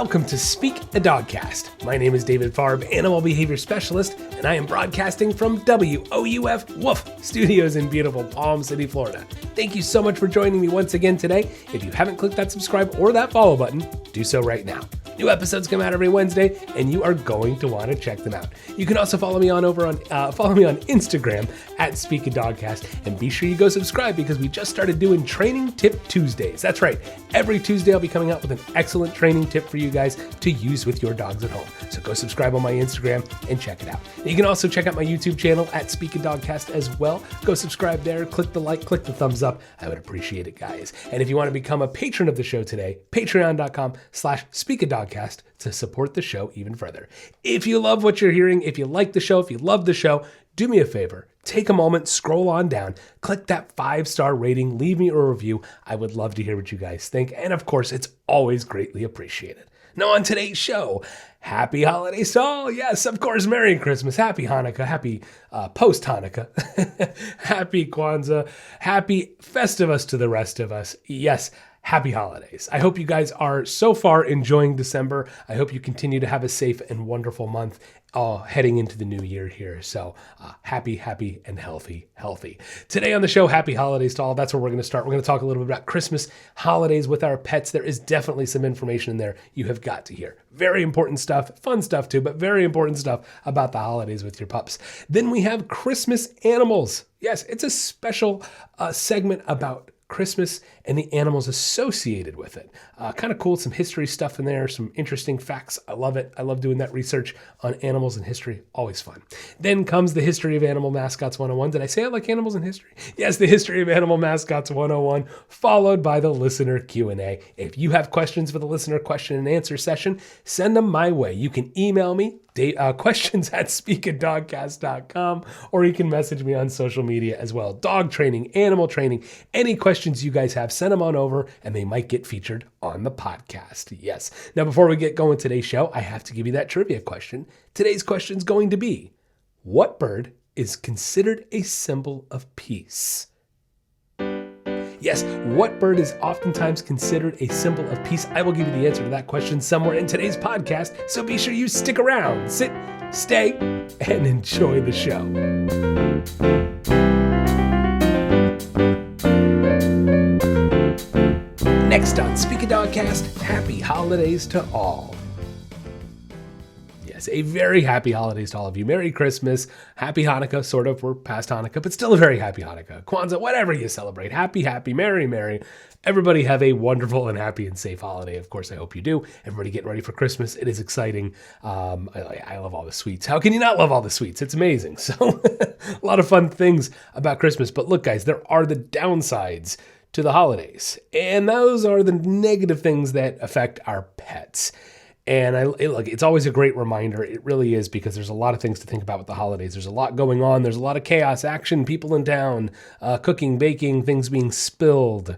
Welcome to Speak a Dogcast. My name is David Farb, Animal Behavior Specialist, and I am broadcasting from WOUF Woof Studios in beautiful Palm City, Florida. Thank you so much for joining me once again today. If you haven't clicked that subscribe or that follow button, do so right now. New episodes come out every Wednesday, and you are going to want to check them out. You can also follow me on Instagram at Speak a Dogcast, and be sure you go subscribe because we just started doing Training Tip Tuesdays. That's right. Every Tuesday I'll be coming out with an excellent training tip for you guys to use with your dogs at home. So go subscribe on my Instagram and check it out. You can also check out my YouTube channel at Speak a Dogcast as well. Go subscribe there, click the like, click the thumbs up. I would appreciate it, guys. And if you want to become a patron of the show today, patreon.com/speakadogcast to support the show even further. If you love what you're hearing, if you like the show, if you love the show, do me a favor. Take a moment, scroll on down, click that 5-star rating, leave me a review. I would love to hear what you guys think. And of course, it's always greatly appreciated. Now on today's show, happy holidays to all. Yes, of course, Merry Christmas, Happy Hanukkah, Happy post-Hanukkah, Happy Kwanzaa, Happy Festivus to the rest of us. Yes, happy holidays. I hope you guys are so far enjoying December. I hope you continue to have a safe and wonderful month heading into the new year here. So happy, and healthy. Today on the show, happy holidays to all. That's where we're going to start. We're going to talk a little bit about Christmas holidays with our pets. There is definitely some information in there you have got to hear. Very important stuff, fun stuff too, but very important stuff about the holidays with your pups. Then we have Christmas animals. Yes, it's a special segment about Christmas and the animals associated with it. Kind of cool, some history stuff in there, some interesting facts. I love it. I love doing that research on animals and history. Always fun. Then comes the History of Animal Mascots 101. Did I say it like animals and history? Yes, the History of Animal Mascots 101, followed by the listener Q&A. If you have questions for the listener question and answer session, send them my way. You can email me, questions at speakadogcast.com, or you can message me on social media as well. Dog training, animal training, any questions you guys have, send them on over and they might get featured on the podcast. Yes. Now, before we get going today's show, I have to give you that trivia question. Today's question is going to be, what bird is considered a symbol of peace? Yes, what bird is oftentimes considered a symbol of peace? I will give you the answer to that question somewhere in today's podcast, so be sure you stick around, sit, stay, and enjoy the show. Next on Speak a Dogcast, happy holidays to all. Yes, a very happy holidays to all of you. Merry Christmas, Happy Hanukkah, sort of. We're past Hanukkah, but still a very happy Hanukkah. Kwanzaa, whatever you celebrate. Happy, merry. Everybody have a wonderful and happy and safe holiday. Of course, I hope you do. Everybody getting ready for Christmas. It is exciting. I love all the sweets. How can you not love all the sweets? It's amazing. So a lot of fun things about Christmas. But look, guys, there are the downsides to the holidays. And those are the negative things that affect our pets. And look, it's always a great reminder. It really is, because there's a lot of things to think about with the holidays. There's a lot going on. There's a lot of chaos, action, people in town, cooking, baking, things being spilled.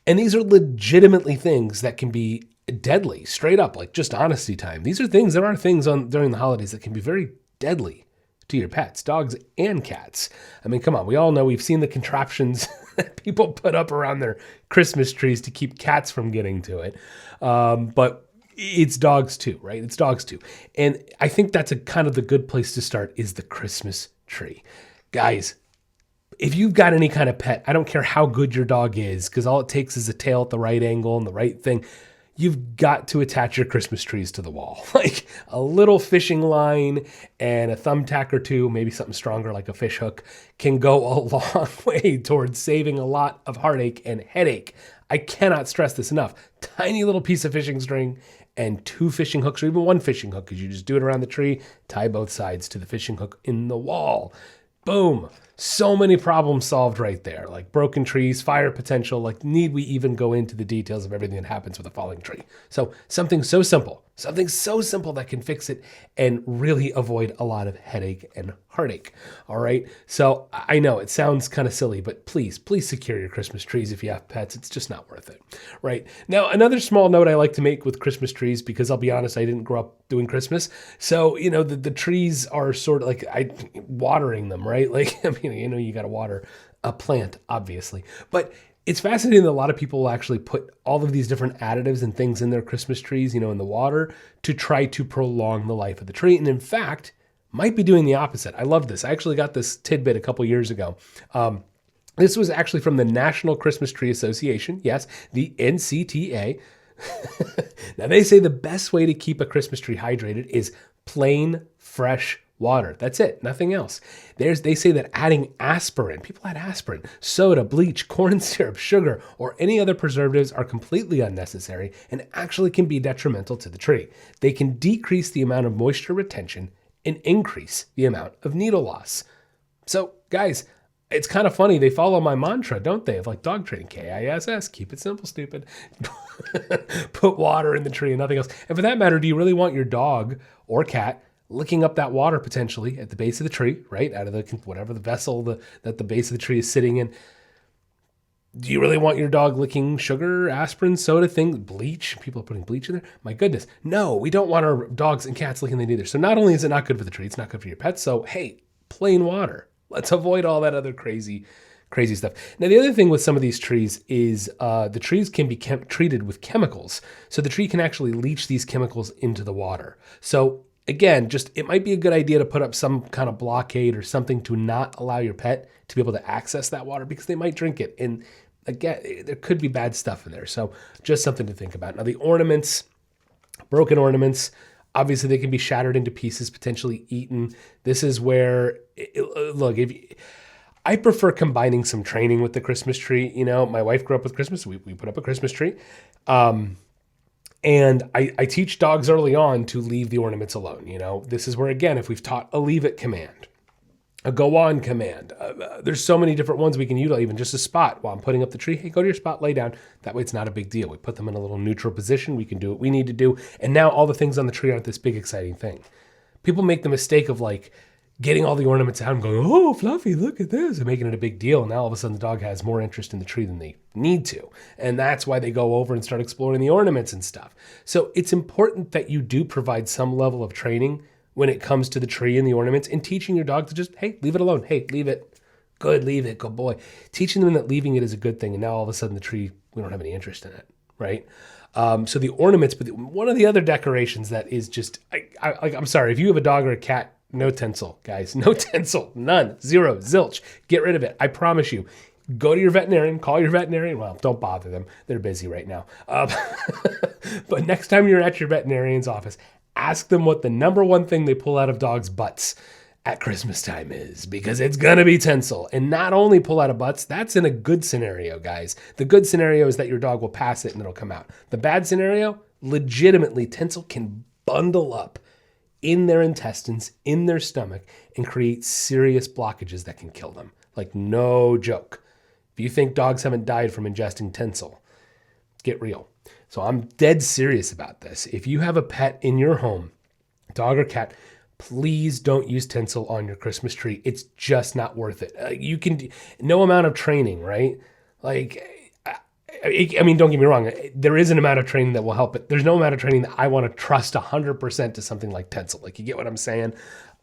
And these are legitimately things that can be deadly, straight up, like just honesty time. There are things during the holidays that can be very deadly to your pets, dogs and cats. I mean, come on, we all know, we've seen the contraptions that people put up around their Christmas trees to keep cats from getting to it. But it's dogs too, right? It's dogs too. And I think that's a kind of the good place to start, is the Christmas tree. Guys, if you've got any kind of pet, I don't care how good your dog is, because all it takes is a tail at the right angle and the right thing. You've got to attach your Christmas trees to the wall. Like a little fishing line and a thumbtack or two, maybe something stronger like a fish hook, can go a long way towards saving a lot of heartache and headache. I cannot stress this enough. Tiny little piece of fishing string and 2 fishing hooks, or even 1 fishing hook, because you just do it around the tree, tie both sides to the fishing hook in the wall. Boom. So many problems solved right there, like broken trees, fire potential. Like, need we even go into the details of everything that happens with a falling tree? So something so simple that can fix it and really avoid a lot of headache and heartache. All right. So I know it sounds kind of silly, but please secure your Christmas trees if you have pets. It's just not worth it. Right. Now, another small note I like to make with Christmas trees, because I'll be honest, I didn't grow up doing Christmas. So, the trees are sort of like watering them, right? Like, you got to water a plant, obviously. But It's fascinating that a lot of people will actually put all of these different additives and things in their Christmas trees, in the water to try to prolong the life of the tree. And in fact, might be doing the opposite. I love this. I actually got this tidbit a couple years ago. This was actually from the National Christmas Tree Association. Yes, the NCTA. Now, they say the best way to keep a Christmas tree hydrated is plain, fresh water. That's it. Nothing else. They say that adding aspirin, people add aspirin, soda, bleach, corn syrup, sugar, or any other preservatives are completely unnecessary and actually can be detrimental to the tree. They can decrease the amount of moisture retention and increase the amount of needle loss. So, guys, it's kind of funny. They follow my mantra, don't they? Of like dog training, KISS, keep it simple, stupid. Put water in the tree and nothing else. And for that matter, do you really want your dog or cat licking up that water potentially at the base of the tree, right? Out of the whatever the vessel that the base of the tree is sitting in. Do you really want your dog licking sugar, aspirin, soda things, bleach? People are putting bleach in there. My goodness. No, we don't want our dogs and cats licking that either. So not only is it not good for the tree, it's not good for your pets. So hey, plain water. Let's avoid all that other crazy stuff. Now, the other thing with some of these trees is the trees can be treated with chemicals. So the tree can actually leach these chemicals into the water. So again, it might be a good idea to put up some kind of blockade or something to not allow your pet to be able to access that water because they might drink it. And again, there could be bad stuff in there. So just something to think about. Now, the ornaments, broken ornaments, obviously they can be shattered into pieces, potentially eaten. This is where, look, I prefer combining some training with the Christmas tree. My wife grew up with Christmas. We put up a Christmas tree. And I teach dogs early on to leave the ornaments alone. This is where, again, if we've taught a leave it command, a go on command, there's so many different ones we can utilize, even just a spot while I'm putting up the tree. Hey, go to your spot, lay down. That way it's not a big deal. We put them in a little neutral position. We can do what we need to do. And now all the things on the tree aren't this big, exciting thing. People make the mistake of like getting all the ornaments out and going, oh, Fluffy, look at this, and making it a big deal. And now all of a sudden the dog has more interest in the tree than they need to. And that's why they go over and start exploring the ornaments and stuff. So it's important that you do provide some level of training when it comes to the tree and the ornaments and teaching your dog to just, hey, leave it alone. Hey, leave it. Good, leave it. Good boy. Teaching them that leaving it is a good thing. And now all of a sudden the tree, we don't have any interest in it, right? So the ornaments, but one of the other decorations that is just, I'm sorry, if you have a dog or a cat, no tinsel, guys. No tinsel. None. Zero. Zilch. Get rid of it. I promise you. Go to your veterinarian. Call your veterinarian. Well, don't bother them. They're busy right now. But next time you're at your veterinarian's office, ask them what the number one thing they pull out of dogs' butts at Christmas time is, because it's going to be tinsel. And not only pull out of butts, that's in a good scenario, guys. The good scenario is that your dog will pass it and it'll come out. The bad scenario, legitimately, tinsel can bundle up in their intestines, in their stomach, and create serious blockages that can kill them. Like, no joke. If you think dogs haven't died from ingesting tinsel, get real. So I'm dead serious about this. If you have a pet in your home, dog or cat, please don't use tinsel on your Christmas tree. It's just not worth it. You can, no amount of training, right? Like, I mean, don't get me wrong. There is an amount of training that will help, but there's no amount of training that I want to trust 100% to something like tinsel. Like, you get what I'm saying?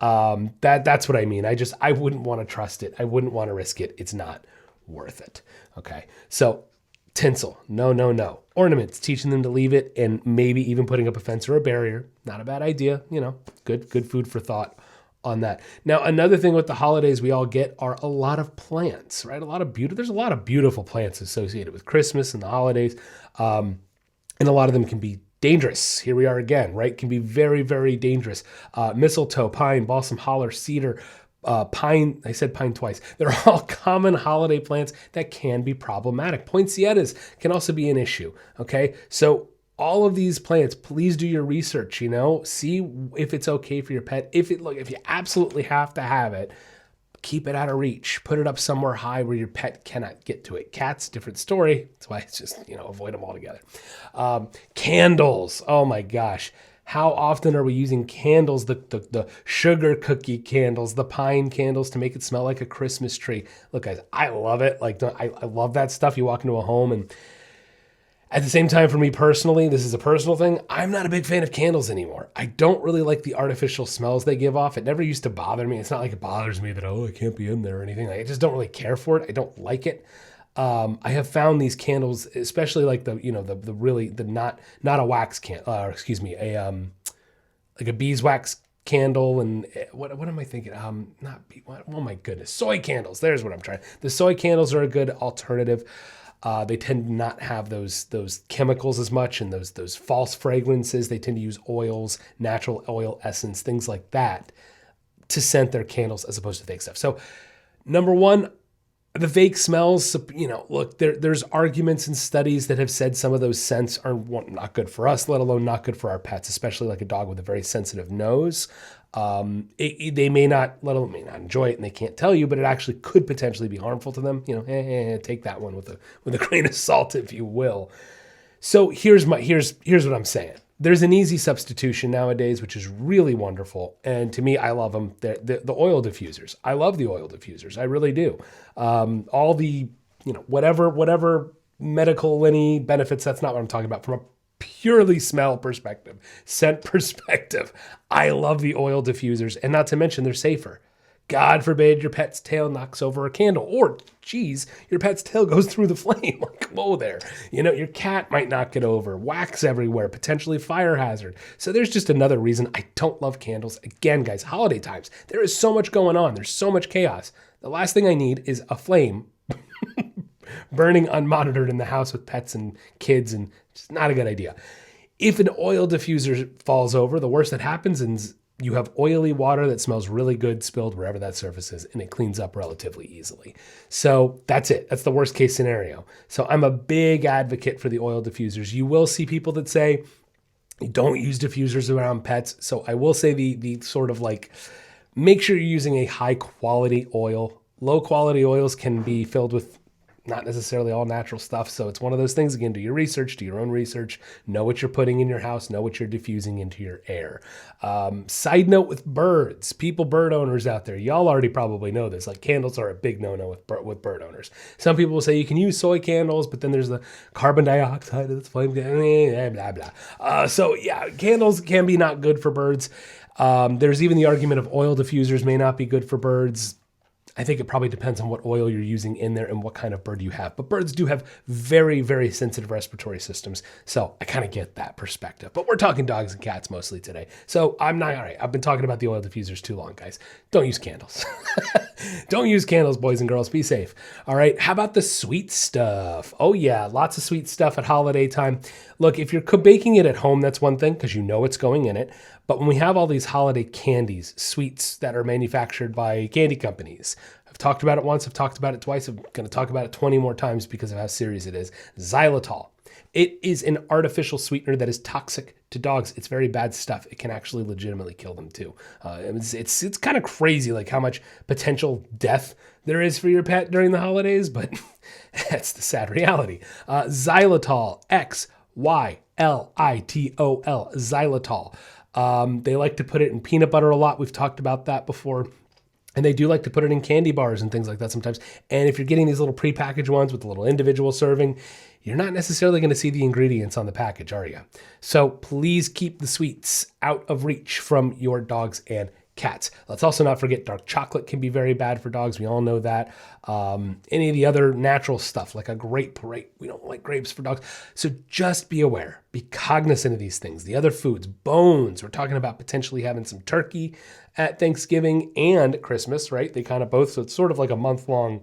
That's what I mean. I wouldn't want to trust it. I wouldn't want to risk it. It's not worth it. Okay. So tinsel, no. Ornaments, teaching them to leave it, and maybe even putting up a fence or a barrier. Not a bad idea. Good food for thought on that. Now, another thing with the holidays we all get are a lot of plants, right? There's a lot of beautiful plants associated with Christmas and the holidays. And a lot of them can be dangerous. Here we are again, right? Can be very, very dangerous. Mistletoe, pine, balsam holler, cedar, pine. I said pine twice. They're all common holiday plants that can be problematic. Poinsettias can also be an issue. Okay. So all of these plants, please do your research, see if it's okay for your pet. If you absolutely have to have it, keep it out of reach, put it up somewhere high where your pet cannot get to it. Cats, different story. That's why it's just, avoid them altogether. Candles. Oh my gosh. How often are we using candles, the sugar cookie candles, the pine candles to make it smell like a Christmas tree? Look, guys, I love it. I love that stuff. You walk into a home, and at the same time, for me personally, this is a personal thing, I'm not a big fan of candles anymore. I don't really like the artificial smells they give off. It never used to bother me. It's not like it bothers me that, I can't be in there or anything. I just don't really care for it. I don't like it. I have found these candles, especially like the really the not a wax can, excuse me, a like a beeswax candle, and what am I thinking? Not bee, what, oh my goodness, soy candles. There's what I'm trying. The soy candles are a good alternative. They tend to not have those chemicals as much and those false fragrances. They tend to use oils, natural oil essence, things like that to scent their candles as opposed to fake stuff. So number one, the fake smells, look, there's arguments and studies that have said some of those scents are not good for us, let alone not good for our pets, especially like a dog with a very sensitive nose. They may not, may not enjoy it and they can't tell you, but it actually could potentially be harmful to them. Take that one with a grain of salt, if you will. So here's what I'm saying. There's an easy substitution nowadays, which is really wonderful. And to me, I love them. The oil diffusers. I love the oil diffusers. I really do. All the, whatever medical any benefits, that's not what I'm talking about. From a purely smell perspective, scent perspective, I love the oil diffusers. And not to mention, they're safer. God forbid your pet's tail knocks over a candle, or geez, your pet's tail goes through the flame. Like, whoa there. Your cat might knock it over, wax everywhere, potentially fire hazard. So there's just another reason I don't love candles. Again, guys, holiday times, there is so much going on. There's so much chaos. The last thing I need is a flame burning unmonitored in the house with pets and kids, and it's not a good idea. If an oil diffuser falls over, the worst that happens is you have oily water that smells really good spilled wherever that surface is, and it cleans up relatively easily. So that's it. That's the worst case scenario. So I'm a big advocate for the oil diffusers. You will see people that say, don't use diffusers around pets. So I will say the sort of like, make sure you're using a high quality oil. Low quality oils can be filled with not necessarily all natural stuff. So it's one of those things, again, do your research, do your own research, know what you're putting in your house, know what you're diffusing into your air. Side note with birds, bird owners out there, y'all already probably know this, like candles are a big no-no with bird owners. Some people will say you can use soy candles, but then there's the carbon dioxide that's flame, blah, blah. So yeah, candles can be not good for birds. There's even the argument of oil diffusers may not be good for birds. I think it probably depends on what oil you're using in there and what kind of bird you have. But birds do have very, very sensitive respiratory systems. So I kind of get that perspective. But we're talking dogs and cats mostly today. So I'm not, all right, I've been talking about the oil diffusers too long, guys. Don't use candles. Don't use candles, boys and girls. Be safe. All right, how about the sweet stuff? Oh yeah, lots of sweet stuff at holiday time. Look, if you're baking it at home, that's one thing because you know what's going in it. But when we have all these holiday candies, sweets that are manufactured by candy companies, I've talked about it once, I've talked about it twice, I'm going to talk about it 20 more times because of how serious it is. Xylitol. It is an artificial sweetener that is toxic to dogs. It's very bad stuff. It can actually legitimately kill them too. It's kind of crazy like how much potential death there is for your pet during the holidays, but that's the sad reality. Xylitol, Xylitol, xylitol. They like to put it in peanut butter a lot. We've talked about that before. And they do like to put it in candy bars and things like that sometimes. And if you're getting these little prepackaged ones with the little individual serving, you're not necessarily going to see the ingredients on the package, are you? So please keep the sweets out of reach from your dogs and cats. Let's also not forget dark chocolate can be very bad for dogs. We all know that. Any of the other natural stuff like a grape, right? We don't like grapes for dogs. So just be aware, be cognizant of these things. The other foods, bones, we're talking about potentially having some turkey at Thanksgiving and Christmas, right? They kind of both, so it's sort of like a month-long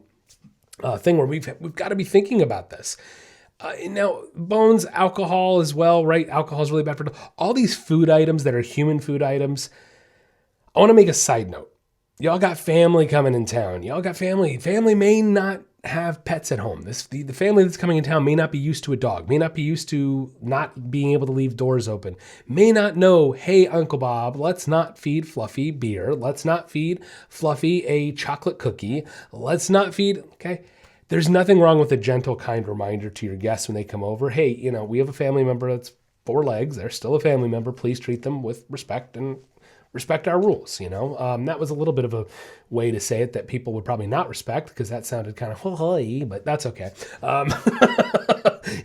thing where we've got to be thinking about this. Now, bones, alcohol as well, right? Alcohol is really bad for dogs. All these food items that are human food items. I want to make a side note. Y'all got family coming in town. Y'all got family. Family may not have pets at home. The family that's coming in town may not be used to a dog, may not be used to not being able to leave doors open, may not know, hey, Uncle Bob, let's not feed Fluffy beer. Let's not feed Fluffy a chocolate cookie. Let's not feed, okay? There's nothing wrong with a gentle, kind reminder to your guests when they come over. Hey, we have a family member that's 4 legs. They're still a family member. Please treat them with respect and respect our rules, you know? That was a little bit of a way to say it that people would probably not respect because that sounded kind of ho-ho-y, but that's okay.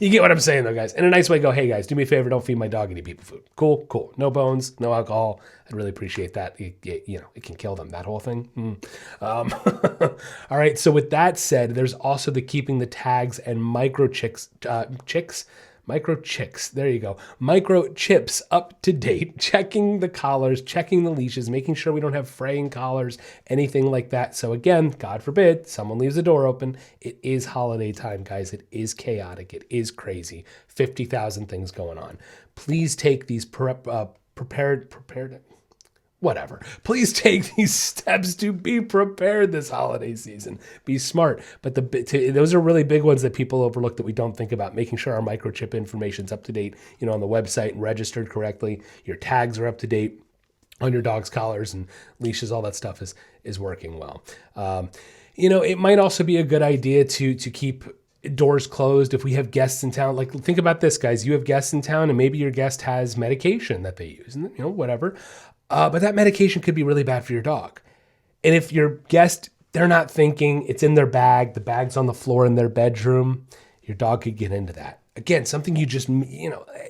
You get what I'm saying though, guys. In a nice way, go, hey guys, do me a favor, don't feed my dog any people food. Cool, cool. No bones, no alcohol. I'd really appreciate that. It can kill them, that whole thing. All right, so with that said, there's also the keeping the tags and microchips, there you go. Microchips up to date, checking the collars, checking the leashes, making sure we don't have fraying collars, anything like that. So again, God forbid, someone leaves the door open. It is holiday time, guys. It is chaotic. It is crazy. 50,000 things going on. Please take these whatever. Please take these steps to be prepared this holiday season. Be smart. But those are really big ones that people overlook that we don't think about. Making sure our microchip information's up to date, on the website and registered correctly. Your tags are up to date on your dog's collars and leashes. All that stuff is working well. It might also be a good idea to keep doors closed if we have guests in town. Like, think about this, guys. You have guests in town and maybe your guest has medication that they use, and whatever. But that medication could be really bad for your dog. And if your guest, they're not thinking, it's in their bag, the bag's on the floor in their bedroom, your dog could get into that. Again, something you just,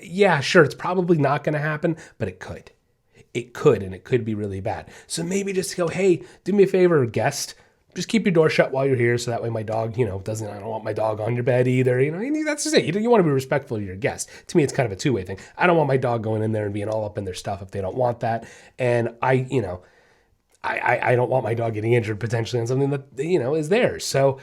yeah, sure, it's probably not going to happen, but it could. It could, and it could be really bad. So maybe just go, hey, do me a favor, guest. Just keep your door shut while you're here so that way my dog, I don't want my dog on your bed either. That's just it. You want to be respectful of your guest. To me, it's kind of a two-way thing. I don't want my dog going in there and being all up in their stuff if they don't want that. And I don't want my dog getting injured potentially on something that, is theirs. So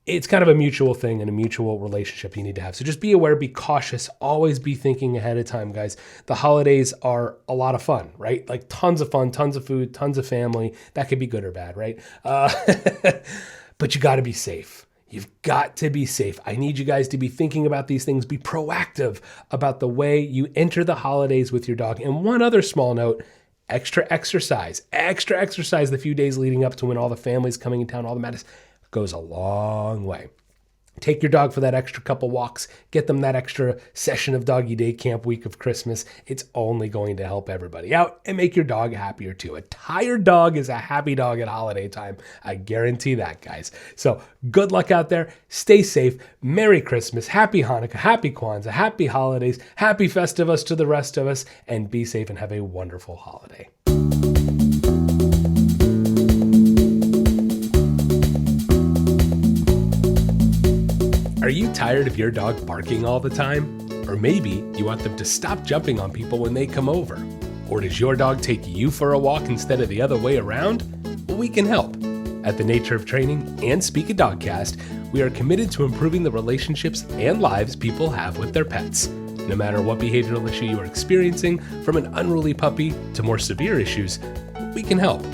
it's kind of a mutual thing and a mutual relationship you need to have. So just be aware, be cautious, always be thinking ahead of time, guys. The holidays are a lot of fun, right? Like tons of fun, tons of food, tons of family. That could be good or bad, right? But you got to be safe. You've got to be safe. I need you guys to be thinking about these things. Be proactive about the way you enter the holidays with your dog. And one other small note, extra exercise the few days leading up to when all the family's coming in town, all the madness goes a long way. Take your dog for that extra couple walks. Get them that extra session of doggy day camp week of Christmas. It's only going to help everybody out and make your dog happier too. A tired dog is a happy dog at holiday time. I guarantee that, guys. So good luck out there. Stay safe. Merry Christmas. Happy Hanukkah. Happy Kwanzaa. Happy holidays. Happy Festivus to the rest of us. And be safe and have a wonderful holiday. Are you tired of your dog barking all the time? Or maybe you want them to stop jumping on people when they come over? Or does your dog take you for a walk instead of the other way around? Well, we can help. At the Nature of Training and Speak a Dogcast, we are committed to improving the relationships and lives people have with their pets. No matter what behavioral issue you are experiencing, from an unruly puppy to more severe issues, we can help.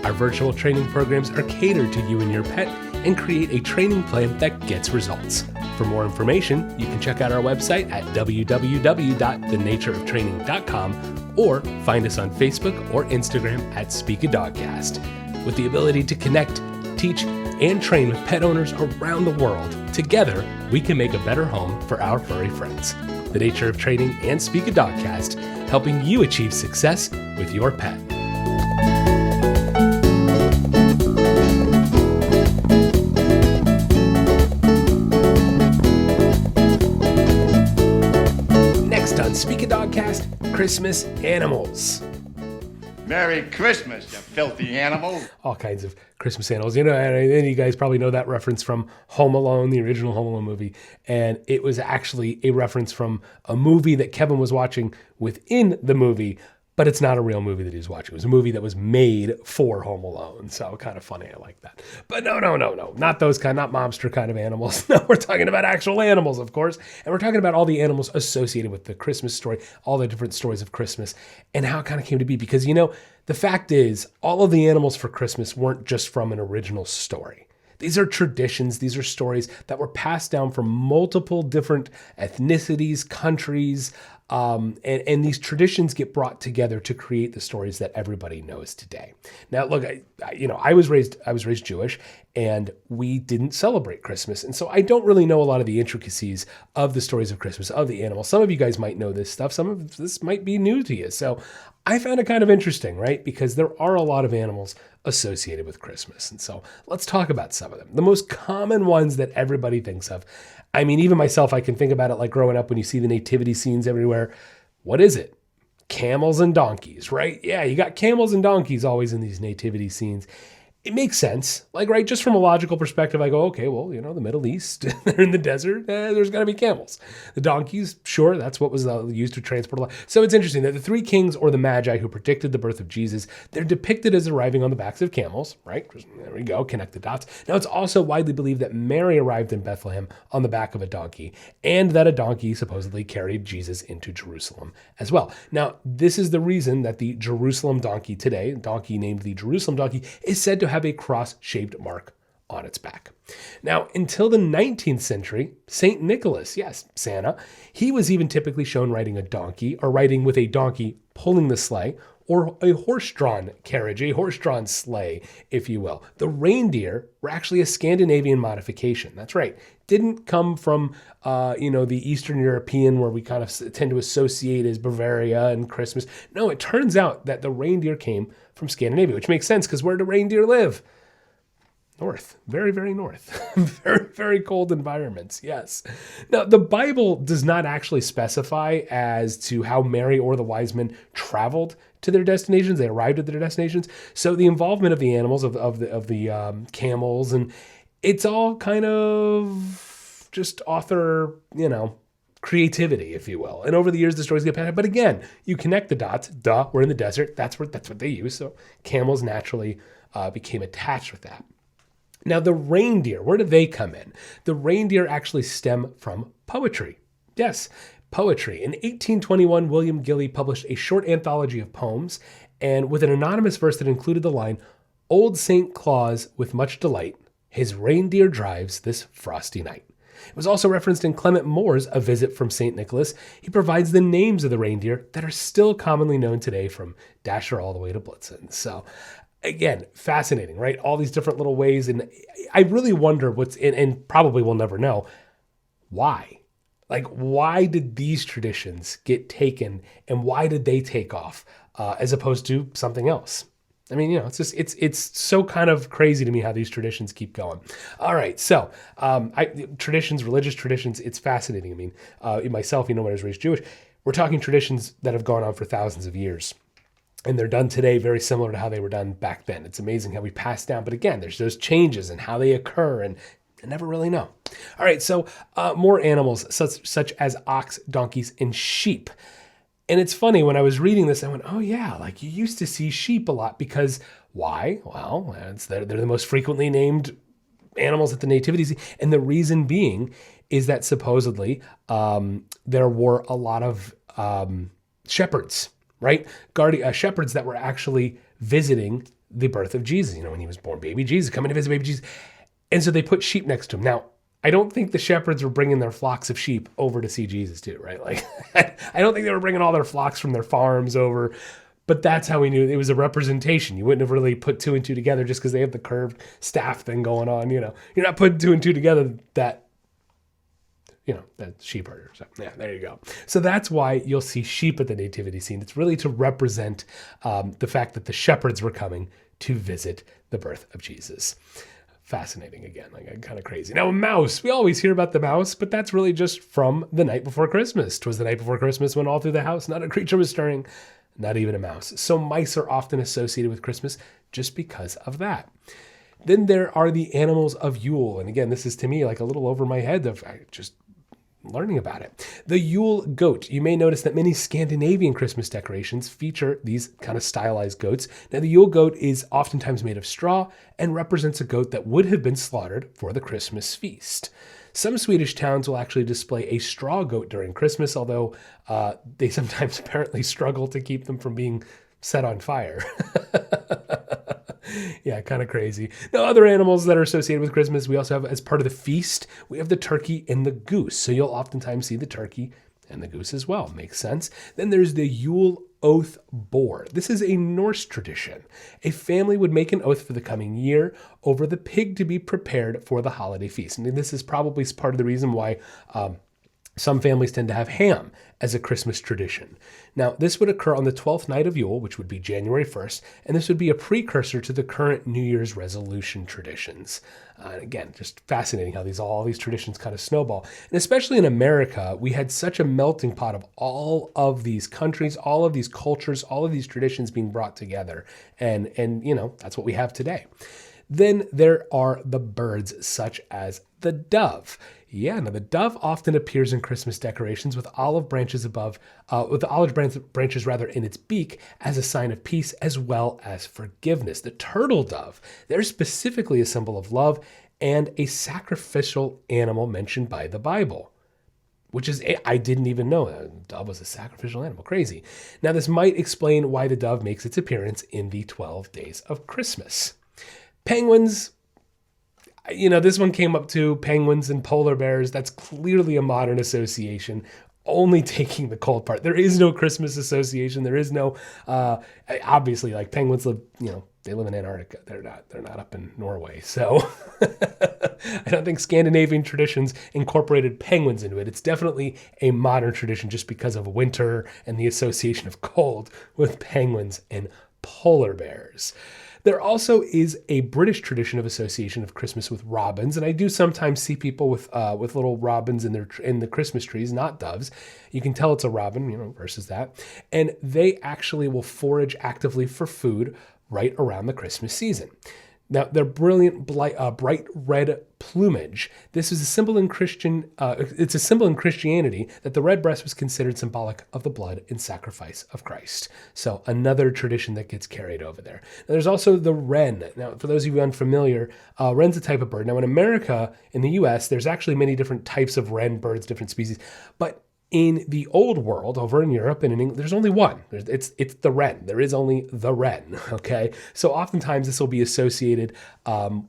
Our virtual training programs are catered to you and your pet and create a training plan that gets results. For more information, you can check out our website at www.thenatureoftraining.com or find us on Facebook or Instagram at Speak a Dogcast. With the ability to connect, teach, and train with pet owners around the world, together we can make a better home for our furry friends. The Nature of Training and Speak a Dogcast, helping you achieve success with your pet. Speak a Dogcast, Christmas animals. Merry Christmas, you filthy animal. All kinds of Christmas animals. And you guys probably know that reference from Home Alone, the original Home Alone movie. And it was actually a reference from a movie that Kevin was watching within the movie, but it's not a real movie that he was watching. It was a movie that was made for Home Alone. So kind of funny. I like that. But no. Not those kind, not mobster kind of animals. No, we're talking about actual animals, of course. And we're talking about all the animals associated with the Christmas story, all the different stories of Christmas and how it kind of came to be. Because, the fact is, all of the animals for Christmas weren't just from an original story. These are traditions. These are stories that were passed down from multiple different ethnicities, countries, and these traditions get brought together to create the stories that everybody knows today. Now, look, I was raised Jewish, and we didn't celebrate Christmas, and so I don't really know a lot of the intricacies of the stories of Christmas, of the animals. Some of you guys might know this stuff. Some of this might be new to you. So I found it kind of interesting, right? Because there are a lot of animals associated with Christmas. And so let's talk about some of them. The most common ones that everybody thinks of. I mean, even myself, I can think about it like growing up when you see the nativity scenes everywhere. What is it? Camels and donkeys, right? Yeah, you got camels and donkeys always in these nativity scenes. It makes sense. Like, right, just from a logical perspective, I go, okay, well, the Middle East, they're in the desert, there's got to be camels. The donkeys, sure, that's what was used to transport a lot. So it's interesting that the three kings or the magi who predicted the birth of Jesus, they're depicted as arriving on the backs of camels, right? There we go, connect the dots. Now, it's also widely believed that Mary arrived in Bethlehem on the back of a donkey, and that a donkey supposedly carried Jesus into Jerusalem as well. Now, this is the reason that the Jerusalem donkey today, a donkey named the Jerusalem donkey, is said to have a cross-shaped mark on its back. Now, until the 19th century, St. Nicholas, yes, Santa, he was even typically shown riding a donkey or riding with a donkey pulling the sleigh, or a horse-drawn carriage, a horse-drawn sleigh, if you will. The reindeer were actually a Scandinavian modification. That's right. Didn't come from, the Eastern European where we kind of tend to associate as Bavaria and Christmas. No, it turns out that the reindeer came from Scandinavia, which makes sense because where do reindeer live? North, very, very north, very, very cold environments. Yes. Now, the Bible does not actually specify as to how Mary or the wise men traveled to their destinations. They arrived at their destinations. So the involvement of the animals, of the camels, and it's all kind of just author, creativity, if you will. And over the years, the stories get passed. But again, you connect the dots. Duh, we're in the desert. That's what they use. So camels naturally became attached with that. Now, the reindeer, where do they come in? The reindeer actually stem from poetry. Yes, poetry. In 1821, William Gilly published a short anthology of poems, and with an anonymous verse that included the line, "Old St. Claus, with much delight, his reindeer drives this frosty night." It was also referenced in Clement Moore's A Visit from St. Nicholas. He provides the names of the reindeer that are still commonly known today, from Dasher all the way to Blitzen. So, again, fascinating, right? All these different little ways. And I really wonder what's in, and probably we'll never know, why? Like, why did these traditions get taken and why did they take off as opposed to something else? I mean, it's just, it's so kind of crazy to me how these traditions keep going. All right. So traditions, religious traditions, it's fascinating. I mean, myself, when I was raised Jewish, we're talking traditions that have gone on for thousands of years. And they're done today very similar to how they were done back then. It's amazing how we pass down. But again, there's those changes and how they occur, and I never really know. All right, so more animals such as ox, donkeys, and sheep. And it's funny, when I was reading this, I went, oh yeah, like you used to see sheep a lot because why? Well, they're the most frequently named animals at the nativity scene. And the reason being is that supposedly there were a lot of shepherds, right? Shepherds that were actually visiting the birth of Jesus. When he was born, baby Jesus, coming to visit baby Jesus. And so they put sheep next to him. Now, I don't think the shepherds were bringing their flocks of sheep over to see Jesus too, right? Like, I don't think they were bringing all their flocks from their farms over, but that's how we knew it was a representation. You wouldn't have really put two and two together just because they have the curved staff thing going on. You're not putting two and two together that sheep herder. So yeah, there you go. So that's why you'll see sheep at the nativity scene. It's really to represent the fact that the shepherds were coming to visit the birth of Jesus. Fascinating again, like kind of crazy. Now, a mouse, we always hear about the mouse, but that's really just from the night before Christmas. 'Twas the night before Christmas when all through the house not a creature was stirring, not even a mouse. So mice are often associated with Christmas just because of that. Then there are the animals of Yule. And again, this is to me like a little over my head of just learning about it. The Yule goat. You may notice that many Scandinavian Christmas decorations feature these kind of stylized goats. Now, the Yule goat is oftentimes made of straw and represents a goat that would have been slaughtered for the Christmas feast. Some Swedish towns will actually display a straw goat during Christmas, although they sometimes apparently struggle to keep them from being set on fire. Yeah, kind of crazy. Now, other animals that are associated with Christmas, we also have, as part of the feast, we have the turkey and the goose. So you'll oftentimes see the turkey and the goose as well. Makes sense. Then there's the Yule oath boar. This is a Norse tradition. A family would make an oath for the coming year over the pig to be prepared for the holiday feast. And this is probably part of the reason why Some families tend to have ham as a Christmas tradition. Now, this would occur on the 12th night of Yule, which would be January 1st, and this would be a precursor to the current New Year's resolution traditions. Again, just fascinating how all these traditions kind of snowball. And especially in America, we had such a melting pot of all of these countries, all of these cultures, all of these traditions being brought together. And that's what we have today. Then there are the birds such as the dove. Yeah, now the dove often appears in Christmas decorations with olive branches branches in its beak as a sign of peace as well as forgiveness. The turtle dove, they're specifically a symbol of love and a sacrificial animal mentioned by the Bible. Which is, I didn't even know a dove was a sacrificial animal. Crazy. Now, this might explain why the dove makes its appearance in the 12 days of Christmas. Penguins, this one came up too. Penguins and polar bears, that's clearly a modern association, only taking the cold part. There is no Christmas association. There is no, obviously, like penguins live, they live in Antarctica. They're not up in Norway. So I don't think Scandinavian traditions incorporated penguins into it. It's definitely a modern tradition just because of winter and the association of cold with penguins and polar bears. There also is a British tradition of association of Christmas with robins, and I do sometimes see people with little robins in the Christmas trees, not doves. You can tell it's a robin, versus that, and they actually will forage actively for food right around the Christmas season. Now, their brilliant, bright red plumage. This is a symbol in it's a symbol in Christianity that the red breast was considered symbolic of the blood and sacrifice of Christ. So another tradition that gets carried over there. Now, there's also the wren. Now, for those of you unfamiliar, wren's a type of bird. Now, in America, in the U.S., there's actually many different types of wren birds, different species, but in the old world, over in Europe and in England, there's only one. It's the wren. There is only the wren, okay? So oftentimes this will be associated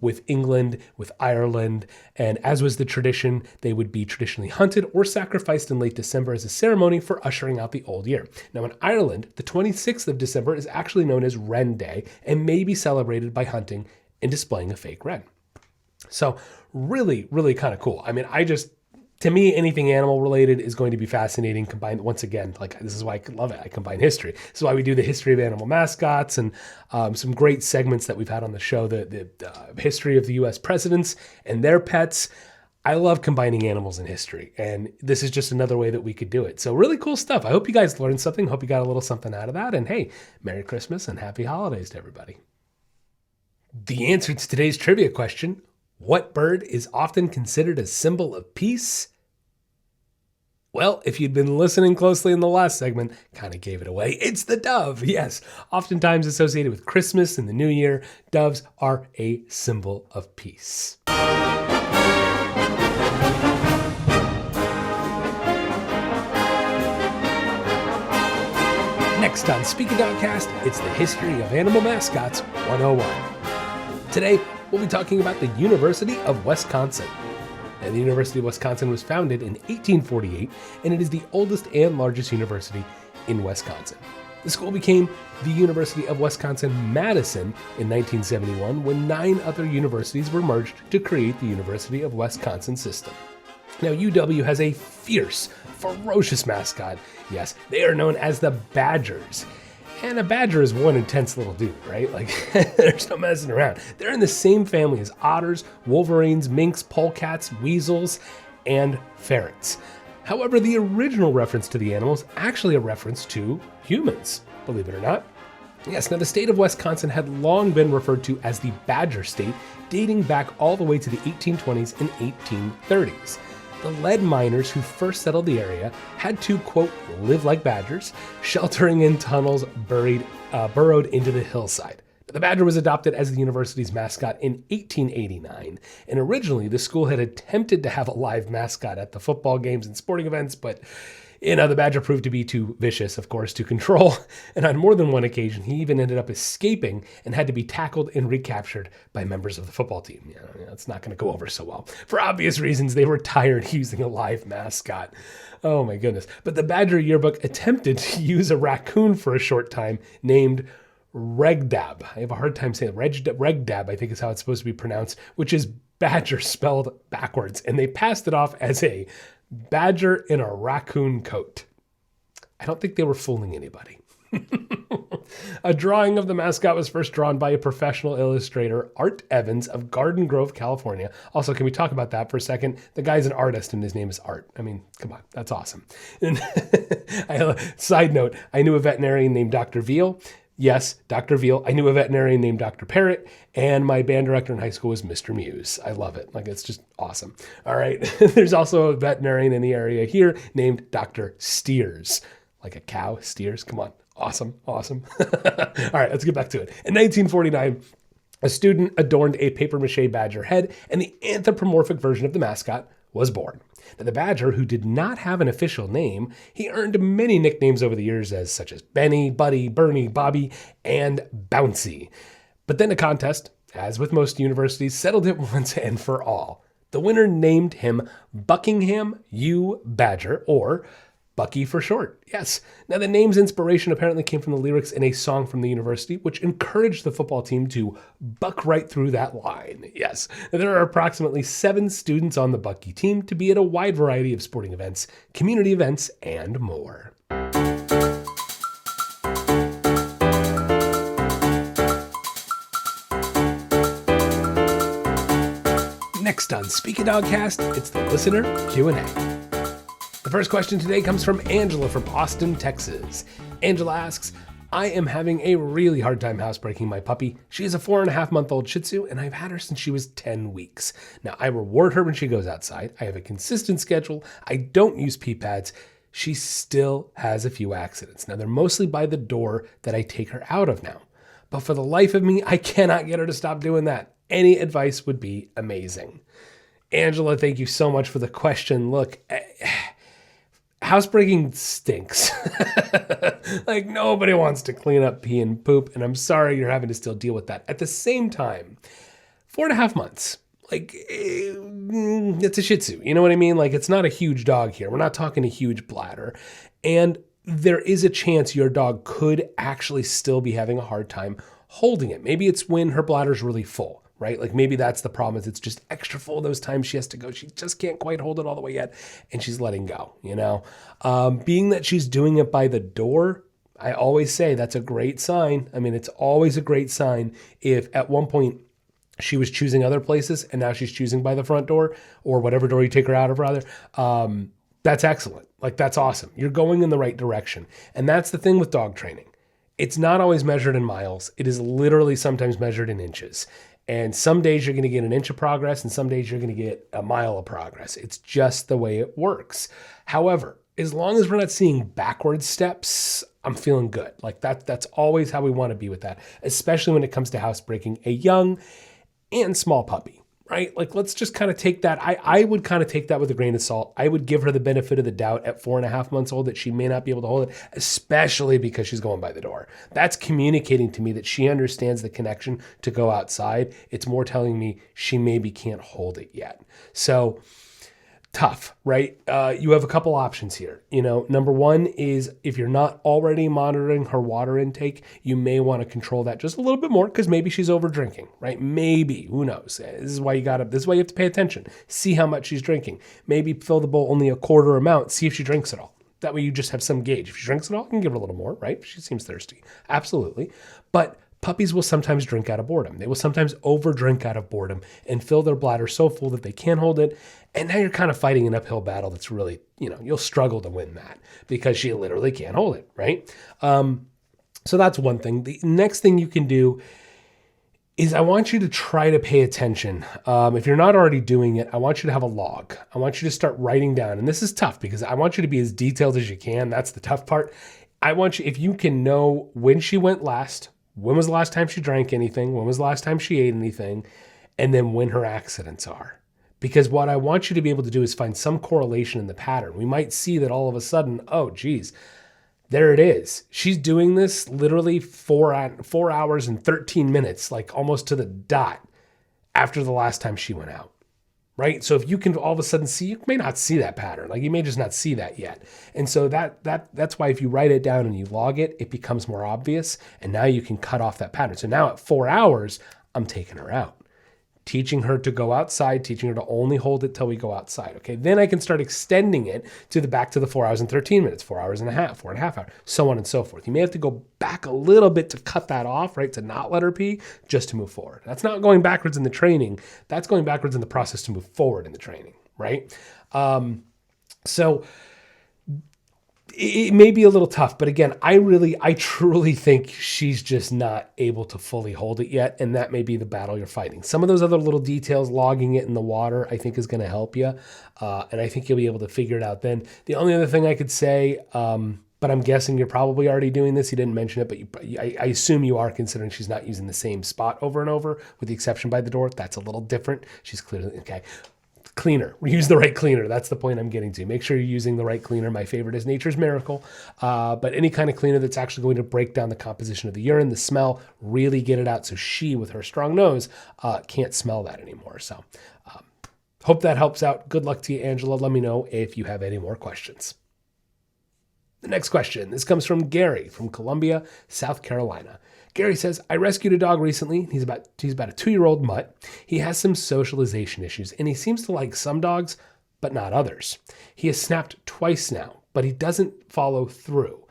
with England, with Ireland, and as was the tradition, they would be traditionally hunted or sacrificed in late December as a ceremony for ushering out the old year. Now in Ireland, the 26th of December is actually known as Wren Day and may be celebrated by hunting and displaying a fake wren. So really, really kind of cool. I mean, to me, anything animal related is going to be fascinating. Combined, once again, this is why I love it. I combine history. This is why we do the history of animal mascots and some great segments that we've had on the show, the history of the U.S. presidents and their pets. I love combining animals and history, and this is just another way that we could do it. So really cool stuff. I hope you guys learned something. Hope you got a little something out of that. And hey, Merry Christmas and Happy Holidays to everybody. The answer to today's trivia question: what bird is often considered a symbol of peace? Well, if you'd been listening closely in the last segment, kind of gave it away. It's the dove. Yes, oftentimes associated with Christmas and the New Year, doves are a symbol of peace. Next on Speaking Dogcast, it's the History of Animal Mascots 101. Today, we'll be talking about the University of Wisconsin. Now, the University of Wisconsin was founded in 1848, and it is the oldest and largest university in Wisconsin. The school became the University of Wisconsin-Madison in 1971 when 9 other universities were merged to create the University of Wisconsin system. Now, UW has a fierce, ferocious mascot. Yes, they are known as the Badgers. And a badger is one intense little dude, right? There's no messing around. They're in the same family as otters, wolverines, minks, polecats, weasels, and ferrets. However, the original reference to the animal is actually a reference to humans, believe it or not. Yes, now the state of Wisconsin had long been referred to as the Badger State, dating back all the way to the 1820s and 1830s. The lead miners who first settled the area had to, quote, live like badgers, sheltering in tunnels burrowed into the hillside. The badger was adopted as the university's mascot in 1889, and originally the school had attempted to have a live mascot at the football games and sporting events, but the badger proved to be too vicious, of course, to control, and on more than one occasion, he even ended up escaping and had to be tackled and recaptured by members of the football team. It's not going to go over so well. For obvious reasons, they were tired using a live mascot. Oh my goodness. But the Badger yearbook attempted to use a raccoon for a short time named Regdab. I have a hard time saying it. Regdab, I think is how it's supposed to be pronounced, which is badger spelled backwards. And they passed it off as a Badger in a raccoon coat. I don't think they were fooling anybody. A drawing of the mascot was first drawn by a professional illustrator, Art Evans of Garden Grove, California. Also, can we talk about that for a second? The guy's an artist and his name is Art. I mean, come on, that's awesome. And side note, I knew a veterinarian named Dr. Veal. Yes, Dr. Veal. I knew a veterinarian named Dr. Parrott, and my band director in high school was Mr. Muse. I love it. Like, it's just awesome. All right. There's also a veterinarian in the area here named Dr. Steers. Like a cow, Steers. Come on. Awesome. All right, let's get back to it. In 1949, a student adorned a papier-mâché badger head, and the anthropomorphic version of the mascot was born. Now, the badger, who did not have an official name, he earned many nicknames over the years, such as Benny, Buddy, Bernie, Bobby, and Bouncy. But then a contest, as with most universities, settled it once and for all. The winner named him Buckingham U. Badger, or Bucky for short. Yes. Now, the name's inspiration apparently came from the lyrics in a song from the university, which encouraged the football team to buck right through that line. Yes. Now, there are approximately 7 students on the Bucky team to be at a wide variety of sporting events, community events, and more. Next on Speak a Dogcast, it's the listener Q&A. The first question today comes from Angela from Austin, Texas. Angela asks, I am having a really hard time housebreaking my puppy. She is a 4.5-month-old Shih Tzu, and I've had her since she was 10 weeks. Now, I reward her when she goes outside. I have a consistent schedule. I don't use pee pads. She still has a few accidents. Now, they're mostly by the door that I take her out of now. But for the life of me, I cannot get her to stop doing that. Any advice would be amazing. Angela, thank you so much for the question. Look, housebreaking stinks. Like, nobody wants to clean up pee and poop, and I'm sorry you're having to still deal with that. At the same time, 4.5 months, like, it's a Shih Tzu. You know what I mean? Like, it's not a huge dog here. We're not talking a huge bladder. And there is a chance your dog could actually still be having a hard time holding it. Maybe it's when her bladder's really full. Right? Like, maybe that's the problem, is it's just extra full those times she has to go. She just can't quite hold it all the way yet, and she's letting go, you know? Being that she's doing it by the door, I always say that's a great sign. I mean, it's always a great sign if at one point she was choosing other places and now she's choosing by the front door, or whatever door you take her out of, rather. That's excellent. Like, that's awesome. You're going in the right direction. And that's the thing with dog training. It's not always measured in miles. It is literally sometimes measured in inches. And some days you're going to get an inch of progress, and some days you're going to get a mile of progress. It's just the way it works. However, as long as we're not seeing backward steps, I'm feeling good. Like, that's always how we want to be with that, especially when it comes to housebreaking a young and small puppy, right? Like, let's just kind of take that. I would kind of take that with a grain of salt. I would give her the benefit of the doubt at 4.5 months old that she may not be able to hold it, especially because she's going by the door. That's communicating to me that she understands the connection to go outside. It's more telling me she maybe can't hold it yet. So tough, right? You have a couple options here. You know, number one is, if you're not already monitoring her water intake, you may want to control that just a little bit more, because maybe she's over drinking, right? Maybe, who knows? This is why you have to pay attention. See how much she's drinking. Maybe fill the bowl only a quarter amount. See if she drinks it all. That way you just have some gauge. If she drinks it all, you can give her a little more, right? If she seems thirsty. Absolutely. But puppies will sometimes drink out of boredom. They will sometimes overdrink out of boredom and fill their bladder so full that they can't hold it. And now you're kind of fighting an uphill battle that's really, you'll struggle to win that because she literally can't hold it, right? So that's one thing. The next thing you can do is, I want you to try to pay attention. If you're not already doing it, I want you to have a log. I want you to start writing down. And this is tough because I want you to be as detailed as you can. That's the tough part. I want you, if you can know when she went last, when was the last time she drank anything, when was the last time she ate anything, and then when her accidents are. Because what I want you to be able to do is find some correlation in the pattern. We might see that all of a sudden, oh, geez, there it is. She's doing this literally 4 hours and 13 minutes, like almost to the dot, after the last time she went out, right? So if you can all of a sudden see, you may not see that pattern. Like, you may just not see that yet. And so that's why if you write it down and you log it, it becomes more obvious. And now you can cut off that pattern. So now at 4 hours, I'm taking her out. teaching her to go outside, teaching her to only hold it till we go outside. Okay, then I can start extending it to the back to the 4 hours and 13 minutes, 4 hours and a half, 4.5 hours, so on and so forth. You may have to go back a little bit to cut that off, right? To not let her pee, just to move forward. That's not going backwards in the training. That's going backwards in the process to move forward in the training, right? So it may be a little tough, but again, I truly think she's just not able to fully hold it yet, and that may be the battle you're fighting. Some of those other little details, logging it in the water, I think is going to help you, and I think you'll be able to figure it out then. The only other thing I could say, but I'm guessing you're probably already doing this. You didn't mention it, but I assume you are, considering she's not using the same spot over and over, with the exception by the door. That's a little different. She's clearly, okay. Cleaner. Use the right cleaner. That's the point I'm getting to. Make sure you're using the right cleaner. My favorite is Nature's Miracle. But any kind of cleaner that's actually going to break down the composition of the urine, the smell, really get it out so she, with her strong nose, can't smell that anymore. So hope that helps out. Good luck to you, Angela. Let me know if you have any more questions. The next question. This comes from Gary from Columbia, South Carolina. Gary says, I rescued a dog recently. He's about a 2-year-old mutt. He has some socialization issues, and he seems to like some dogs, but not others. He has snapped twice now, but he doesn't follow through.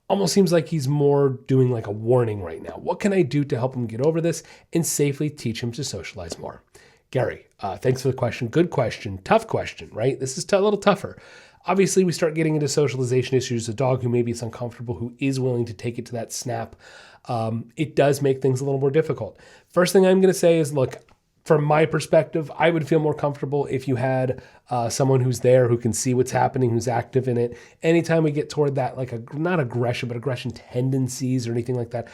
Almost seems like he's more doing like a warning right now. What can I do to help him get over this and safely teach him to socialize more? Gary, thanks for the question. Good question. Tough question, right? This is a little tougher. Obviously, we start getting into socialization issues. A dog who maybe is uncomfortable, who is willing to take it to that snap, it does make things a little more difficult. First thing I'm going to say is, look, from my perspective, I would feel more comfortable if you had someone who's there, who can see what's happening, who's active in it. Anytime we get toward that, like not aggression, but aggression tendencies or anything like that,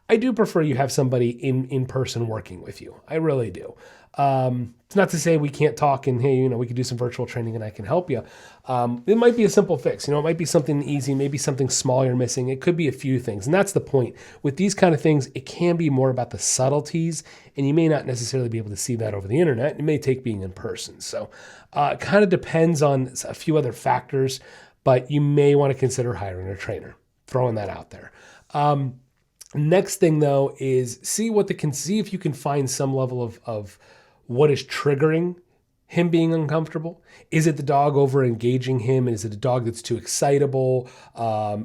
I do prefer you have somebody in person working with you. I really do. It's not to say we can't talk and, hey, we could do some virtual training and I can help you. It might be a simple fix. It might be something easy, maybe something small you're missing. It could be a few things. And that's the point. With these kind of things, it can be more about the subtleties, and you may not necessarily be able to see that over the internet. It may take being in person. So it kind of depends on a few other factors, but you may want to consider hiring a trainer. Throwing that out there. Next thing, though, is see if you can find some level of what is triggering him being uncomfortable. Is it the dog over engaging him? Is it a dog that's too excitable?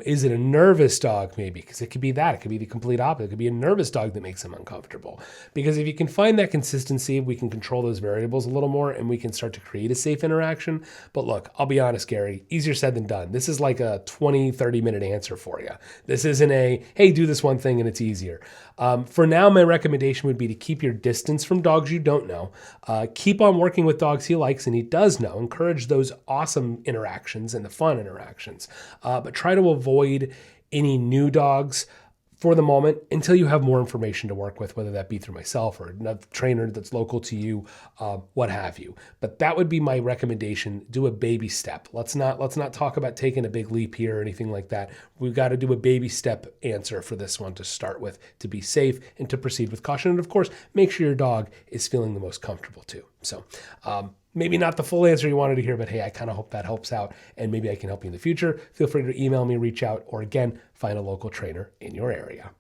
Is it a nervous dog maybe? Because it could be that. It could be the complete opposite. It could be a nervous dog that makes him uncomfortable. Because if you can find that consistency, we can control those variables a little more and we can start to create a safe interaction. But look, I'll be honest, Gary, easier said than done. This is like a 20, 30-minute answer for you. This isn't a, hey, do this one thing and it's easier. For now, my recommendation would be to keep your distance from dogs you don't know. Keep on working with dogs he likes and he does know. Encourage those awesome interactions and the fun interactions. But try to avoid any new dogs for the moment until you have more information to work with, whether that be through myself or another trainer that's local to you, what have you. But that would be my recommendation. Do a baby step. Let's not talk about taking a big leap here or anything like that. We've got to do a baby step answer for this one to start with, to be safe and to proceed with caution. And of course, make sure your dog is feeling the most comfortable too. So maybe not the full answer you wanted to hear, but hey, I kind of hope that helps out and maybe I can help you in the future. Feel free to email me, reach out, or again, find a local trainer in your area.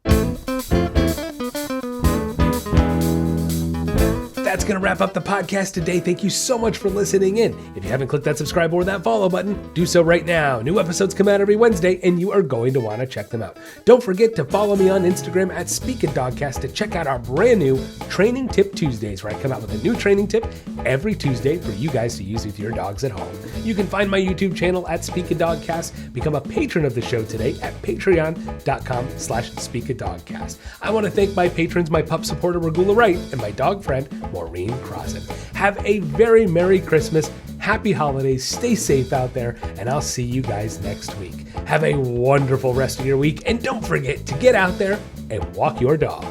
That's going to wrap up the podcast today. Thank you so much for listening in. If you haven't clicked that subscribe or that follow button, do so right now. New episodes come out every Wednesday, and you are going to want to check them out. Don't forget to follow me on Instagram at Dogcast to check out our brand new Training Tip Tuesdays, where I come out with a new training tip every Tuesday for you guys to use with your dogs at home. You can find my YouTube channel at Dogcast. Become a patron of the show today at patreon.com/Dogcast. I want to thank my patrons, my pup supporter, Regula Wright, and my dog friend, Maureen Crossan. Have a very Merry Christmas, Happy Holidays, stay safe out there, and I'll see you guys next week. Have a wonderful rest of your week, and don't forget to get out there and walk your dog.